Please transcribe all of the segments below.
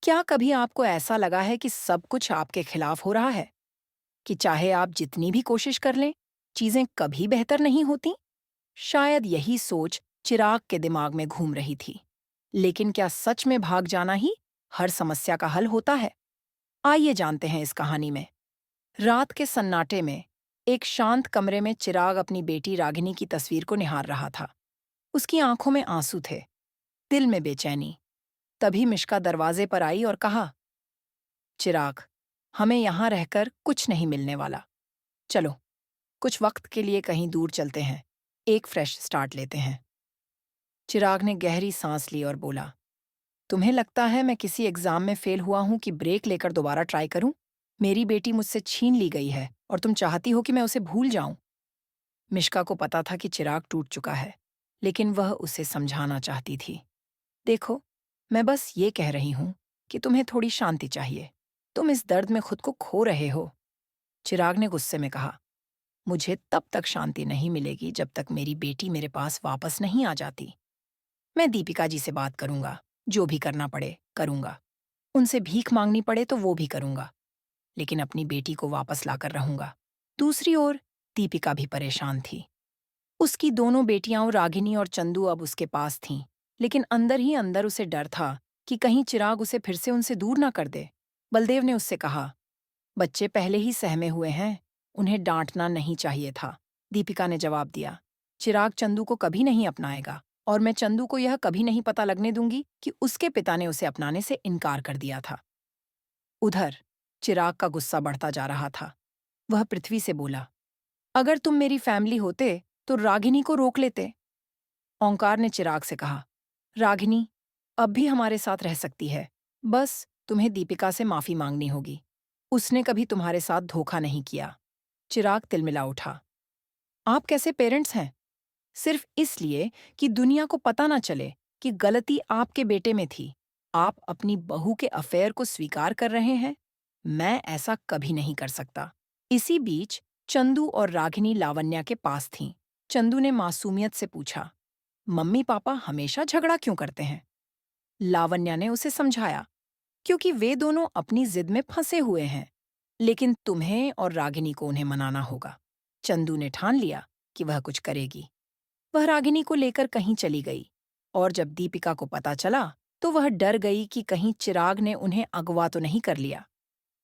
क्या कभी आपको ऐसा लगा है कि सब कुछ आपके खिलाफ हो रहा है? कि चाहे आप जितनी भी कोशिश कर लें, चीजें कभी बेहतर नहीं होती? शायद यही सोच चिराग के दिमाग में घूम रही थी। लेकिन क्या सच में भाग जाना ही हर समस्या का हल होता है? आइए जानते हैं इस कहानी में। रात के सन्नाटे में एक शांत कमरे में चिराग अपनी बेटी रागिनी की तस्वीर को निहार रहा था। उसकी आंखों में आंसू थे, दिल में बेचैनी। तभी मिश्का दरवाजे पर आई और कहा, चिराग, हमें यहाँ रहकर कुछ नहीं मिलने वाला। चलो, कुछ वक्त के लिए कहीं दूर चलते हैं, एक फ्रेश स्टार्ट लेते हैं। चिराग ने गहरी सांस ली और बोला, तुम्हें लगता है मैं किसी एग्जाम में फेल हुआ हूं कि ब्रेक लेकर दोबारा ट्राई करूं? मेरी बेटी मुझसे छीन ली गई है और तुम चाहती हो कि मैं उसे भूल जाऊं। मिश्का को पता था कि चिराग टूट चुका है, लेकिन वह उसे समझाना चाहती थी। देखो, मैं बस ये कह रही हूं कि तुम्हें थोड़ी शांति चाहिए। तुम इस दर्द में खुद को खो रहे हो। चिराग ने गुस्से में कहा, मुझे तब तक शांति नहीं मिलेगी जब तक मेरी बेटी मेरे पास वापस नहीं आ जाती। मैं दीपिका जी से बात करूंगा, जो भी करना पड़े करूंगा। उनसे भीख मांगनी पड़े तो वो भी करूंगा, लेकिन अपनी बेटी को वापस लाकर रहूंगा। दूसरी ओर दीपिका भी परेशान थी। उसकी दोनों बेटियां रागिनी और चंदू अब उसके पास थीं, लेकिन अंदर ही अंदर उसे डर था कि कहीं चिराग उसे फिर से उनसे दूर ना कर दे। बलदेव ने उससे कहा, बच्चे पहले ही सहमे हुए हैं, उन्हें डांटना नहीं चाहिए था। दीपिका ने जवाब दिया, चिराग चंदू को कभी नहीं अपनाएगा और मैं चंदू को यह कभी नहीं पता लगने दूंगी कि उसके पिता ने उसे अपनाने से इनकार कर दिया था। उधर चिराग का गुस्सा बढ़ता जा रहा था। वह पृथ्वी से बोला, अगर तुम मेरी फैमिली होते तो रागिनी को रोक लेते। ओंकार ने चिराग से कहा, रागिनी अब भी हमारे साथ रह सकती है, बस तुम्हें दीपिका से माफी मांगनी होगी। उसने कभी तुम्हारे साथ धोखा नहीं किया। चिराग तिलमिला उठा, आप कैसे पेरेंट्स हैं? सिर्फ इसलिए कि दुनिया को पता ना चले कि गलती आपके बेटे में थी, आप अपनी बहू के अफेयर को स्वीकार कर रहे हैं? मैं ऐसा कभी नहीं कर सकता। इसी बीच चंदू और रागिनी लावण्या के पास थीं। चंदू ने मासूमियत से पूछा, मम्मी पापा हमेशा झगड़ा क्यों करते हैं? लावण्या ने उसे समझाया, क्योंकि वे दोनों अपनी जिद में फंसे हुए हैं, लेकिन तुम्हें और रागिनी को उन्हें मनाना होगा। चंदू ने ठान लिया कि वह कुछ करेगी। वह रागिनी को लेकर कहीं चली गई, और जब दीपिका को पता चला तो वह डर गई कि कहीं चिराग ने उन्हें अगवा तो नहीं कर लिया।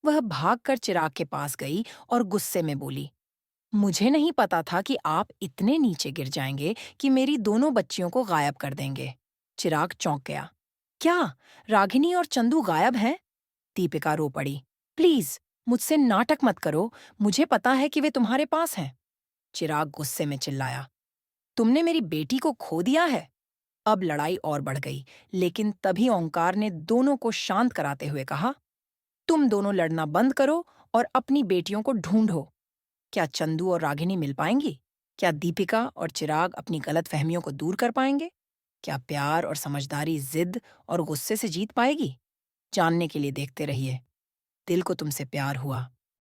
वह भागकर चिराग के पास गई और गुस्से में बोली, मुझे नहीं पता था कि आप इतने नीचे गिर जाएंगे कि मेरी दोनों बच्चियों को गायब कर देंगे। चिराग चौंक गया। क्या रागिनी और चंदू गायब हैं? दीपिका रो पड़ी, प्लीज मुझसे नाटक मत करो, मुझे पता है कि वे तुम्हारे पास हैं। चिराग गुस्से में चिल्लाया, तुमने मेरी बेटी को खो दिया है। अब लड़ाई और बढ़ गई, लेकिन तभी ओंकार ने दोनों को शांत कराते हुए कहा, तुम दोनों लड़ना बंद करो और अपनी बेटियों को ढूंढो। क्या चंदू और रागिनी मिल पाएंगी? क्या दीपिका और चिराग अपनी गलतफहमियों को दूर कर पाएंगे? क्या प्यार और समझदारी जिद और गुस्से से जीत पाएगी? जानने के लिए देखते रहिए। दिल को तुमसे प्यार हुआ।